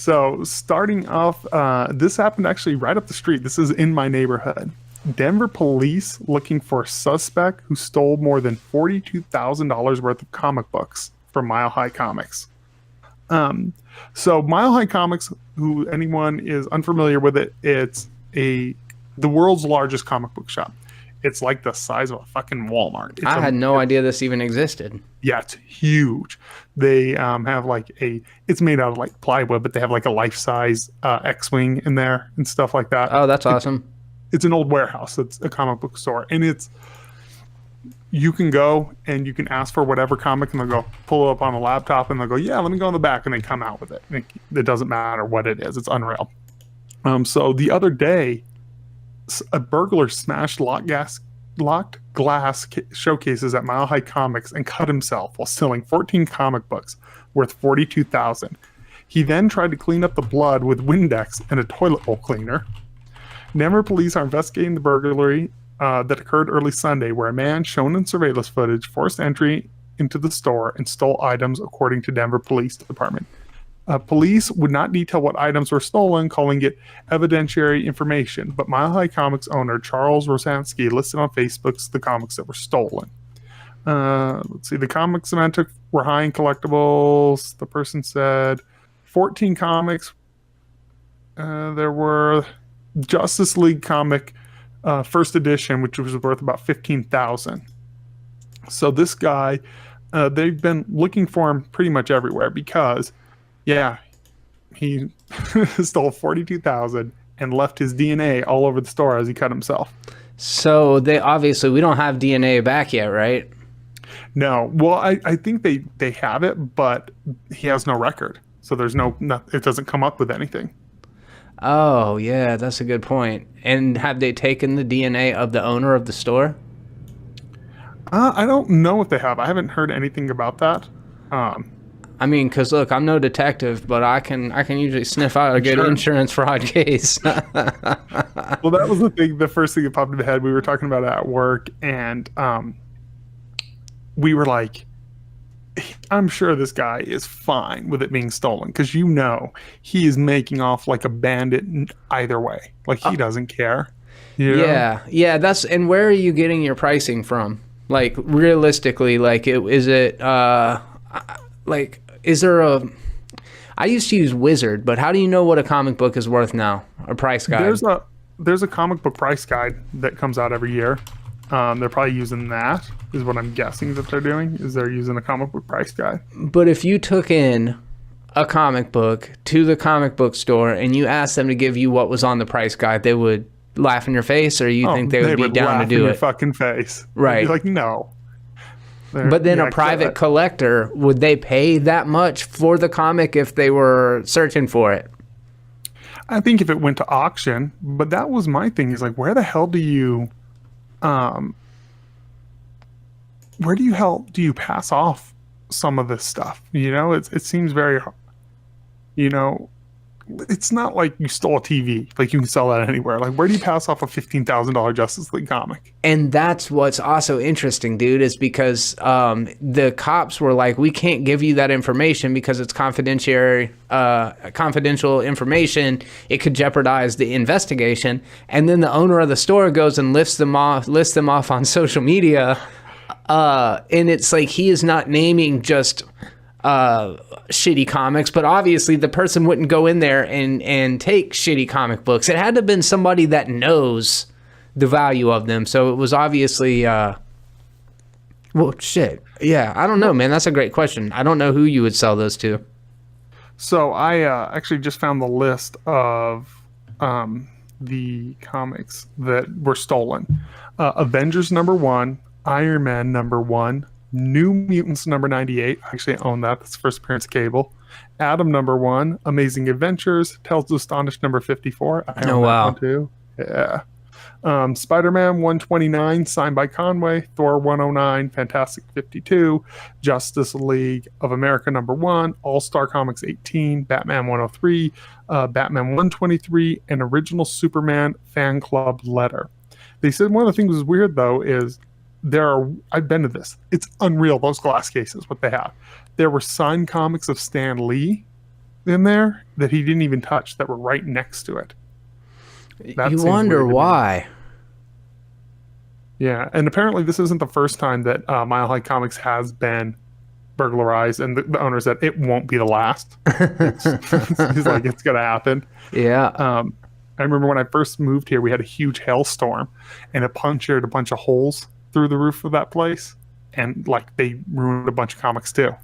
So starting off, this happened actually right up the street. This is in my neighborhood. Denver police looking for a suspect who stole more than $42,000 worth of comic books from Mile High Comics. So Mile High Comics, who anyone is unfamiliar with it, it's the world's largest comic book shop. It's like the size of a fucking Walmart. I had no idea this even existed. Yeah, it's huge. They have like it's made out of like plywood, but they have like a life-size X-Wing in there and stuff like that. Oh, that's awesome. It's an old warehouse. It's a comic book store. And you can go and you can ask for whatever comic and they'll go pull it up on a laptop and they'll go, yeah, let me go in the back, and they come out with it. It doesn't matter what it is. It's unreal. So the other day, a burglar smashed locked glass showcases at Mile High Comics and cut himself while stealing 14 comic books worth $42,000. He then tried to clean up the blood with Windex and a toilet bowl cleaner. Denver police are investigating the burglary that occurred early Sunday, where a man shown in surveillance footage forced entry into the store and stole items, according to Denver Police Department. Police would not detail what items were stolen, calling it evidentiary information, but Mile High Comics owner Charles Rosansky listed on Facebook the comics that were stolen. Let's see, the comics the man took were high-end collectibles. The person said 14 comics. There were Justice League comic first edition, which was worth about $15,000. So this guy, they've been looking for him pretty much everywhere because, yeah, he stole $42,000 and left his DNA all over the store as he cut himself. So we don't have DNA back yet, right? No. Well, I think they have it, but he has no record. So there's it doesn't come up with anything. Oh, yeah, that's a good point. And have they taken the DNA of the owner of the store? I don't know if they have. I haven't heard anything about that. I mean, because look, I'm no detective, but I can usually sniff out a good insurance fraud case. Well, that was the first thing that popped in my head. We were talking about it at work, and we were like, I'm sure this guy is fine with it being stolen, because he is making off like a bandit either way. Like, he doesn't care. Yeah. And where are you getting your pricing from? Like, realistically, like, is there a... I used to use Wizard, but how do you know what a comic book is worth now? A price guide? There's a comic book price guide that comes out every year. They're probably using that, is what I'm guessing that they're doing, is they're using a comic book price guide. But if you took in a comic book to the comic book store and you asked them to give you what was on the price guide, they would laugh in your face, or you think they would be down to do it? In your fucking face. Right. They'd be like, no. But then a private collector, would they pay that much for the comic if they were searching for it? I think if it went to auction, but that was my thing, is like, where the hell do you pass off some of this stuff? It seems very, it's not like you stole a TV. Like, you can sell that anywhere. Like, where do you pass off a $15,000 Justice League comic? And that's what's also interesting, dude, is because the cops were like, we can't give you that information because it's confidential information. It could jeopardize the investigation. And then the owner of the store goes and lists them off on social media. And it's like, he is not naming just shitty comics, but obviously the person wouldn't go in there and take shitty comic books. It had to have been somebody that knows the value of them. So it was obviously well, shit. Yeah, I don't know, man. That's a great question. I don't know who you would sell those to. So I actually just found the list of the comics that were stolen. Avengers #1, Iron Man #1, New Mutants #98. I actually own that. That's first appearance Cable. Adam #1, Amazing Adventures, Tales to Astonish #54. I own that one too. Yeah. Spider-Man 129, signed by Conway. Thor 109, Fantastic 52, Justice League of America #1, All-Star Comics 18, Batman 103, Batman 123, and Original Superman Fan Club Letter. They said one of the things that's weird, though, is I've been to this. It's unreal, those glass cases, what they have. There were signed comics of Stan Lee, in there that he didn't even touch that were right next to it. That You seems wonder weird to me. why. Yeah, and apparently this isn't the first time that Mile High Comics has been burglarized, and the owner said it won't be the last. He's like, it's gonna happen. Yeah. I remember when I first moved here, we had a huge hailstorm, and it punctured a bunch of holes through the roof of that place, and like they ruined a bunch of comics too.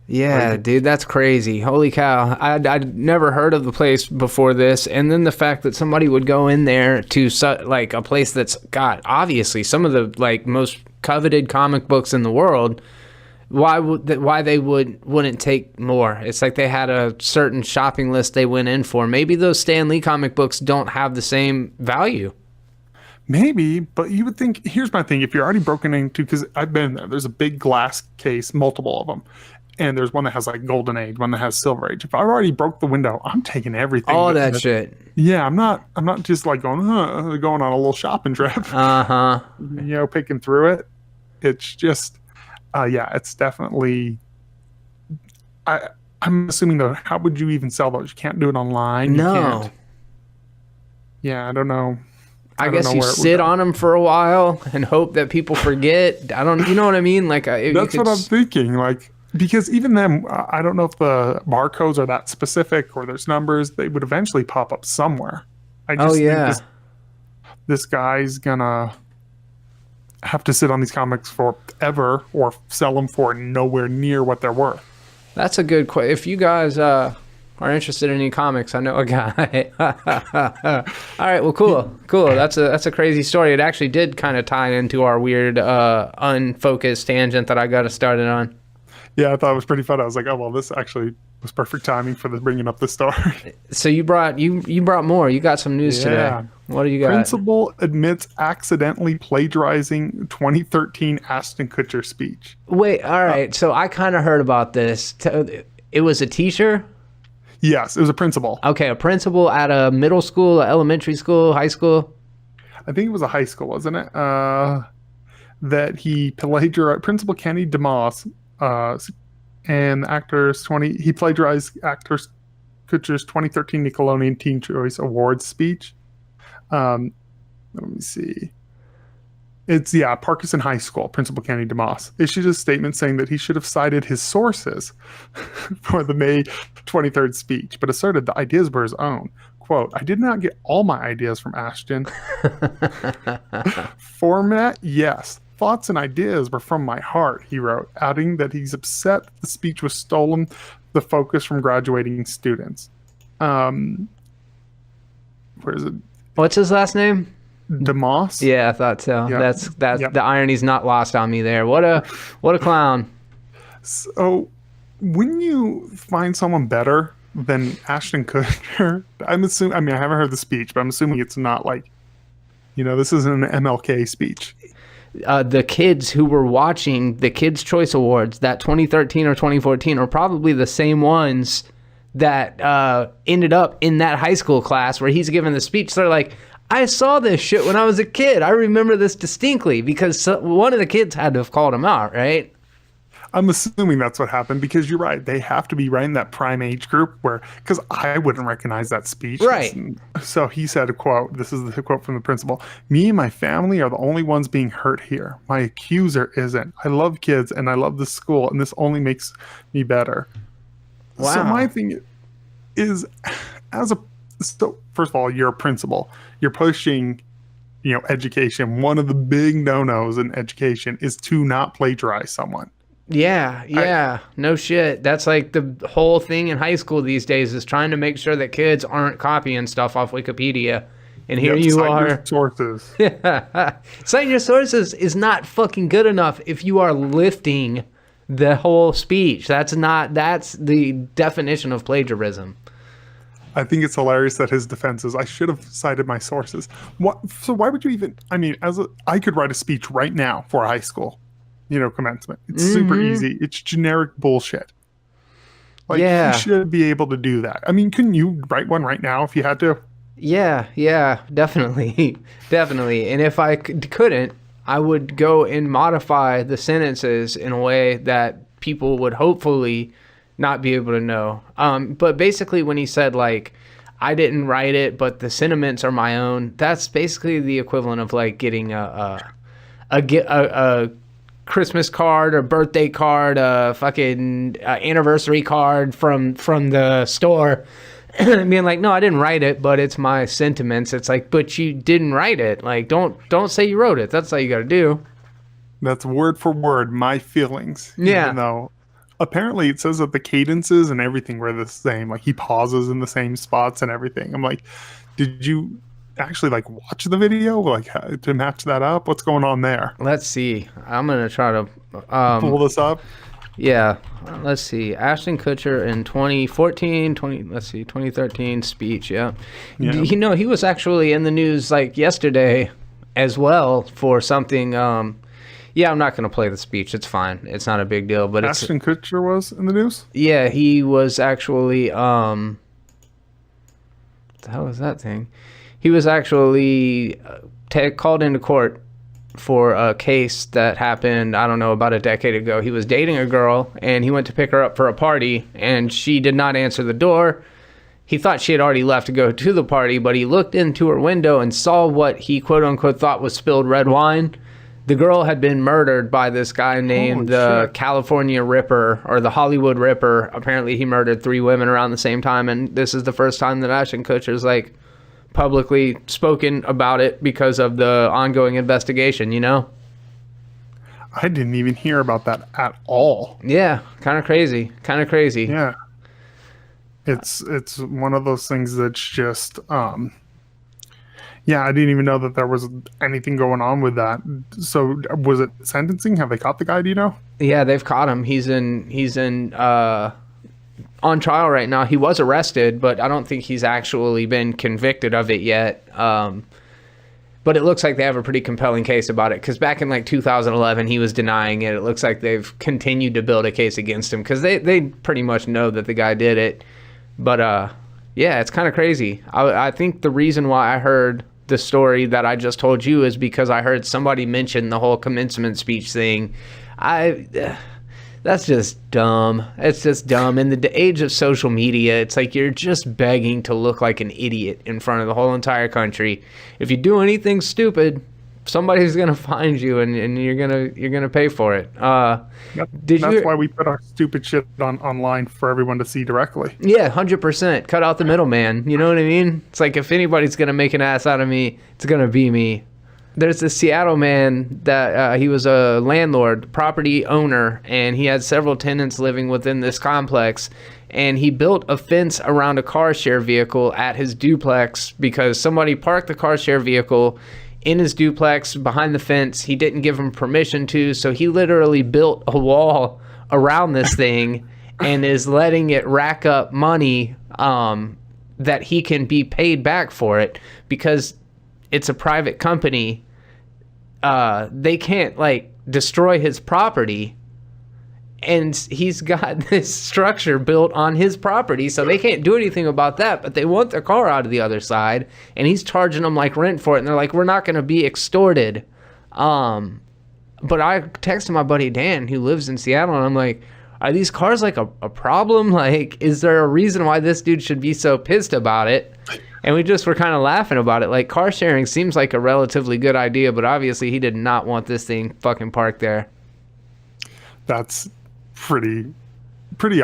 Yeah, dude, that's crazy. Holy cow. I'd never heard of the place before this. And then the fact that somebody would go in there to like a place that's got obviously some of the like most coveted comic books in the world. Why they wouldn't take more? It's like they had a certain shopping list they went in for. Maybe those Stan Lee comic books don't have the same value. Maybe, but you would think, here's my thing, if you're already broken into, because I've been there, there's a big glass case, multiple of them. And there's one that has like Golden Age, one that has Silver Age. If I already broke the window, I'm taking everything. All that shit. Yeah, I'm not just like going on a little shopping trip. Picking through it. It's just, it's definitely. I'm assuming though, how would you even sell those? You can't do it online. No. You can't. Yeah, I don't know. I guess you sit on them for a while and hope that people forget. You know what I mean? Like that's what I'm thinking. Like. Because even then, I don't know if the barcodes are that specific or there's numbers. They would eventually pop up somewhere. I just think this guy's gonna have to sit on these comics forever or sell them for nowhere near what they're worth. That's a good question. If you guys are interested in any comics, I know a guy. All right, well, cool. That's a crazy story. It actually did kind of tie into our weird, unfocused tangent that I got us started on. Yeah, I thought it was pretty fun. I was like, oh, well, this actually was perfect timing for bringing up the story. So you brought more. You got some news today. What do you got? Principal admits accidentally plagiarizing 2013 Ashton Kutcher speech. Wait, all right. So I kind of heard about this. It was a teacher? Yes, it was a principal. Okay, a principal at a middle school, elementary school, high school? I think it was a high school, wasn't it? That he plagiarized, Principal Kenny DeMoss, and he plagiarized actors Kutcher's 2013 Nickelodeon Teen Choice Awards speech. Let me see. It's Parkinson High School. Principal Kenny DeMoss issued a statement saying that he should have cited his sources for the May 23rd speech, but asserted the ideas were his own. Quote, I did not get all my ideas from Ashton. Format, yes. Thoughts and ideas were from my heart, he wrote, adding that he's upset the speech was stolen the focus from graduating students. Where is it? What's his last name? DeMoss? Yeah, I thought so. Yep. That's The irony's not lost on me there. What a clown. So when you find someone better than Ashton Kutcher, I haven't heard the speech, but I'm assuming it's not like, this isn't an MLK speech. The kids who were watching the Kids' Choice Awards, that 2013 or 2014, are probably the same ones that ended up in that high school class where he's giving the speech. They're like, I saw this shit when I was a kid. I remember this distinctly because one of the kids had to have called him out, right? I'm assuming that's what happened because you're right. They have to be right in that prime age group because I wouldn't recognize that speech. Right. So he said, a quote, this is the quote from the principal, me and my family are the only ones being hurt here. My accuser isn't. I love kids and I love the school and this only makes me better. Wow. So my thing is, so first of all, you're a principal. You're pushing, education. One of the big no-nos in education is to not plagiarize someone. Yeah. No shit. That's like the whole thing in high school these days is trying to make sure that kids aren't copying stuff off Wikipedia. And here you are. Your sources. Citing your sources is not fucking good enough if you are lifting the whole speech. That's the definition of plagiarism. I think it's hilarious that his defense is, I should have cited my sources. So why would you even, I could write a speech right now for a high school, commencement. It's super easy. It's generic bullshit. You should be able to do that. Couldn't you write one right now if you had to? Yeah, definitely. Definitely. And if I couldn't, I would go and modify the sentences in a way that people would hopefully not be able to know. But basically when he said like, I didn't write it, but the sentiments are my own, that's basically the equivalent of like getting a Christmas card or birthday card, a fucking anniversary card from the store, being like, no, I didn't write it, but it's my sentiments. It's like, but you didn't write it. Like, don't say you wrote it. That's all you got to do. That's word for word my feelings. Yeah. Even though apparently it says that the cadences and everything were the same. Like he pauses in the same spots and everything. I'm like, did you actually like watch the video like to match that up? What's going on there? Let's see. I'm gonna try to pull this up. Yeah, let's see. Ashton Kutcher in 2013 speech. Yeah. You know, he was actually in the news like yesterday as well for something. Yeah, I'm not gonna play the speech. It's fine. It's not a big deal. But Ashton Kutcher was in the news. Yeah, he was actually. What the hell is that thing? He was actually called into court for a case that happened, I don't know, about a decade ago. He was dating a girl, and he went to pick her up for a party, and she did not answer the door. He thought she had already left to go to the party, but he looked into her window and saw what he quote-unquote thought was spilled red wine. The girl had been murdered by this guy named the California Ripper, or the Hollywood Ripper. Apparently, he murdered 3 women around the same time, and this is the first time that Ashton Kutcher's, like, publicly spoken about it because of the ongoing investigation, you know? I didn't even hear about that at all. Yeah, kind of crazy. Yeah. It's one of those things that's just yeah, I didn't even know that there was anything going on with that. So was it sentencing? Have they caught the guy, do you know? Yeah, they've caught him. He's in on trial right now. He was arrested, but I don't think he's actually been convicted of it yet. But it looks like they have a pretty compelling case about it, because back in like 2011, he was denying it. It looks like they've continued to build a case against him because they pretty much know that the guy did it. But yeah, it's kind of crazy. I think the reason why I heard the story that I just told you is because I heard somebody mention the whole commencement speech thing. That's just dumb. It's just dumb. In the age of social media, it's like you're just begging to look like an idiot in front of the whole entire country. If you do anything stupid, somebody's gonna find you, and you're gonna pay for it. That's why we put our stupid shit online for everyone to see directly. Yeah, 100%. Cut out the middleman. You know what I mean? It's like if anybody's gonna make an ass out of me, it's gonna be me. There's this Seattle man that he was a landlord, property owner, and he had several tenants living within this complex. And he built a fence around a car share vehicle at his duplex because somebody parked the car share vehicle in his duplex behind the fence. He didn't give him permission to, so he literally built a wall around this thing and is letting it rack up money that he can be paid back for it because it's a private company. They can't like destroy his property, and he's got this structure built on his property, so they can't do anything about that, but they want their car out of the other side, and he's charging them like rent for it, and they're like, we're not going to be extorted. But I texted my buddy Dan, who lives in Seattle, and I'm like, are these cars like a problem? Like, is there a reason why this dude should be so pissed about it? And we just were kind of laughing about it. Like, car sharing seems like a relatively good idea, but obviously he did not want this thing fucking parked there. That's pretty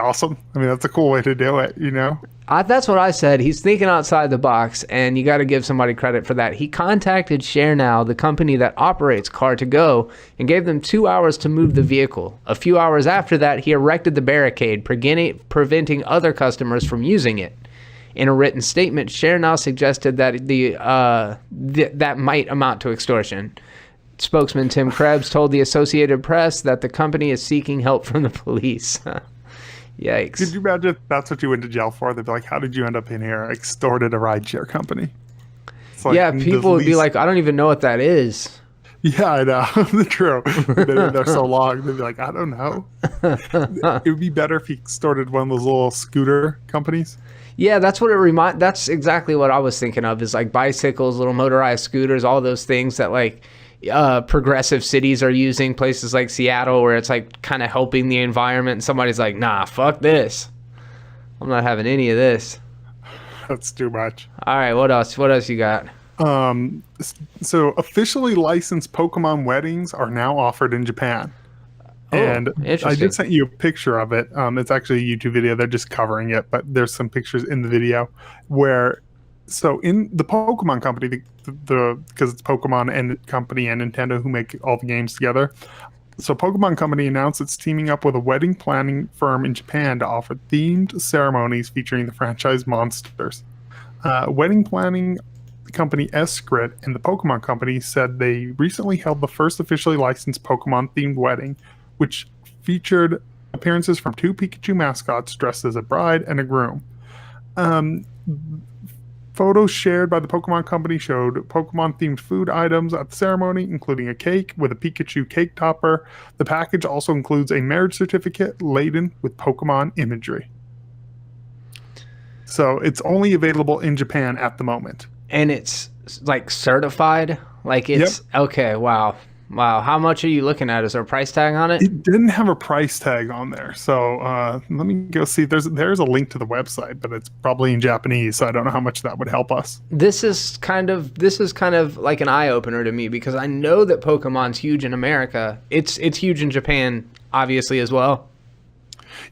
awesome. I mean, that's a cool way to do it, you know? That's what I said. He's thinking outside the box, and you got to give somebody credit for that. He contacted ShareNow, the company that operates Car2Go, and gave them 2 hours to move the vehicle. A few hours after that, he erected the barricade, preventing other customers from using it. In a written statement, ShareNow suggested that that might amount to extortion. Spokesman Tim Krebs told the Associated Press that the company is seeking help from the police. Yikes. Could you imagine if that's what you went to jail for? They'd be like, how did you end up in here? Extorted a rideshare company. Like, yeah, people would be like, I don't even know what that is. Yeah, I know. True. They've been there so long. They'd be like, I don't know. It would be better if he extorted one of those little scooter companies. Yeah, that's exactly what I was thinking of, is like bicycles, little motorized scooters, all those things that like progressive cities are using, places like Seattle, where it's like kind of helping the environment, and somebody's like, nah, fuck this. I'm not having any of this. That's too much. All right, what else? What else you got? So officially licensed Pokemon weddings are now offered in Japan. And I interesting. just sent you a picture of it. It's actually a YouTube video. They're just covering it, but there's some pictures in the video where, so in the Pokemon company, because it's Pokemon and company and Nintendo who make all the games together. So Pokemon Company announced it's teaming up with a wedding planning firm in Japan to offer themed ceremonies featuring the franchise monsters. Wedding planning company ASHTON and the Pokemon Company said they recently held the first officially licensed Pokemon-themed wedding, which featured appearances from 2 Pikachu mascots dressed as a bride and a groom. Photos shared by the Pokemon Company showed Pokemon-themed food items at the ceremony, including a cake with a Pikachu cake topper. The package also includes a marriage certificate laden with Pokemon imagery. So it's only available in Japan at the moment. And it's like certified? Like it's okay, wow. Wow. How much are you looking at? Is there a price tag on it? It didn't have a price tag on there. So let me go see. There's a link to the website, but it's probably in Japanese, so I don't know how much that would help us. This is kind of like an eye opener to me, because I know that Pokemon's huge in America. It's huge in Japan, obviously, as well.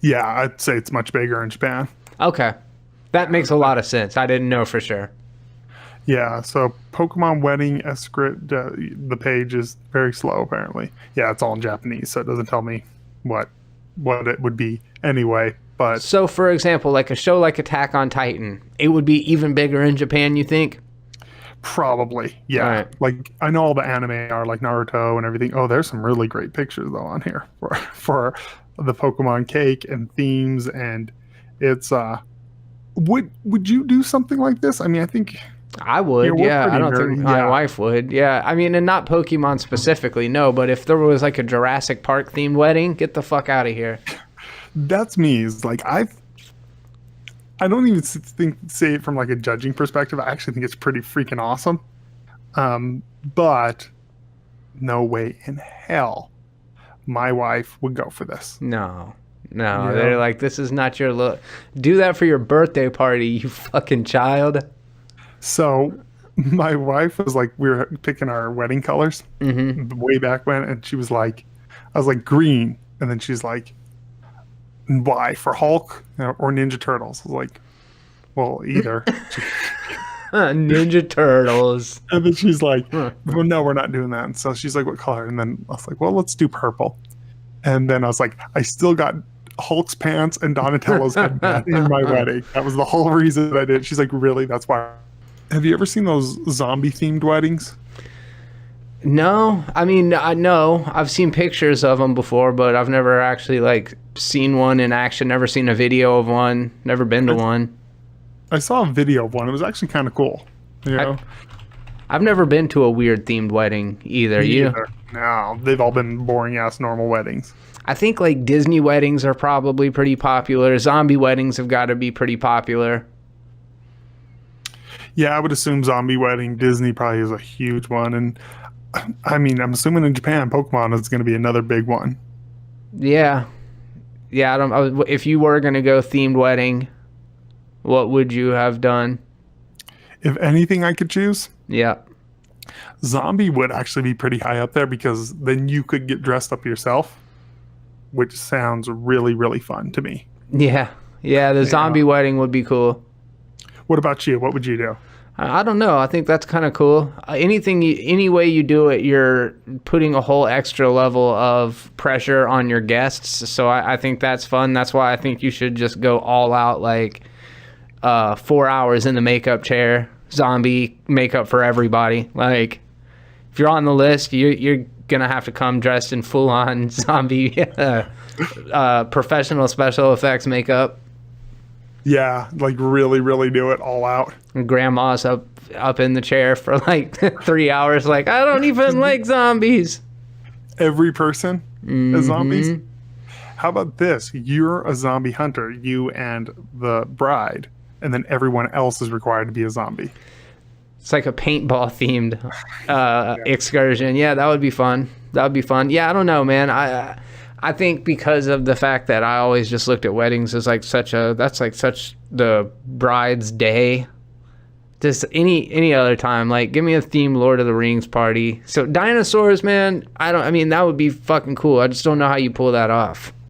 Yeah, I'd say it's much bigger in Japan. Okay. That makes a lot of sense. I didn't know for sure. Yeah, so Pokemon Wedding script, the page is very slow apparently. Yeah, it's all in Japanese, so it doesn't tell me what it would be anyway. But so, for example, like a show like Attack on Titan, it would be even bigger in Japan, you think? Probably, yeah. Right. Like I know all the anime are like Naruto and everything. Oh, there's some really great pictures though on here for the Pokemon cake and themes, and it's would you do something like this? I mean, I think I would, yeah. I don't think my yeah. wife would. Yeah, I mean, and not Pokemon specifically, no. But if there was like a Jurassic Park themed wedding, get the fuck out of here. That's me. Is like I don't even say it from like a judging perspective. I actually think it's pretty freaking awesome. But no way in hell my wife would go for this. No, Yeah. they're like, this is not your look. Do that for your birthday party, you fucking child. So my wife was like, we were picking our wedding colors way back when, and she was like, I was like, green. And then she's like, why? For Hulk or Ninja Turtles? I was like, well, either. Ninja Turtles. And then she's like, well, no, we're not doing that. And so she's like, what color? And then I was like, well, let's do purple. And then I was like, I still got Hulk's pants and Donatello's headband in my wedding. That was the whole reason that I did. She's like, really? That's why. Have you ever seen those zombie-themed weddings? No, I mean, I know I've seen pictures of them before, but I've never actually like seen one in action. Never seen a video of one. Never been to one. I saw a video of one. It was actually kind of cool. You know? I've never been to a weird themed wedding either. You? No, they've all been boring ass normal weddings. I think like Disney weddings are probably pretty popular. Zombie weddings have got to be pretty popular. Yeah, I would assume zombie wedding. Disney probably is a huge one, and I mean, I'm assuming in Japan, Pokemon is going to be another big one. Yeah. If you were going to go themed wedding, what would you have done? If anything I could choose, Yeah. zombie would actually be pretty high up there, because then you could get dressed up yourself, which sounds really, really fun to me. Yeah. The zombie wedding would be cool. What about you? What would you do? I don't know. I think that's kind of cool. Any way you do it, you're putting a whole extra level of pressure on your guests. So I think that's fun. That's why I think you should just go all out, like 4 hours in the makeup chair, zombie makeup for everybody. Like, if you're on the list, you're gonna have to come dressed in full on zombie professional special effects makeup. Yeah, like really, really do it all out. And grandma's up in the chair for like 3 hours, like, I don't even like zombies. Every person is zombies. How about this? You're a zombie hunter, you and the bride, and then everyone else is required to be a zombie. It's like a paintball themed excursion. Yeah, that would be fun. That would be fun. Yeah, I don't know, man. I think because of the fact that I always just looked at weddings as like such the bride's day. Just any other time, like give me a themed Lord of the Rings party. So dinosaurs, man. I mean that would be fucking cool. I just don't know how you pull that off.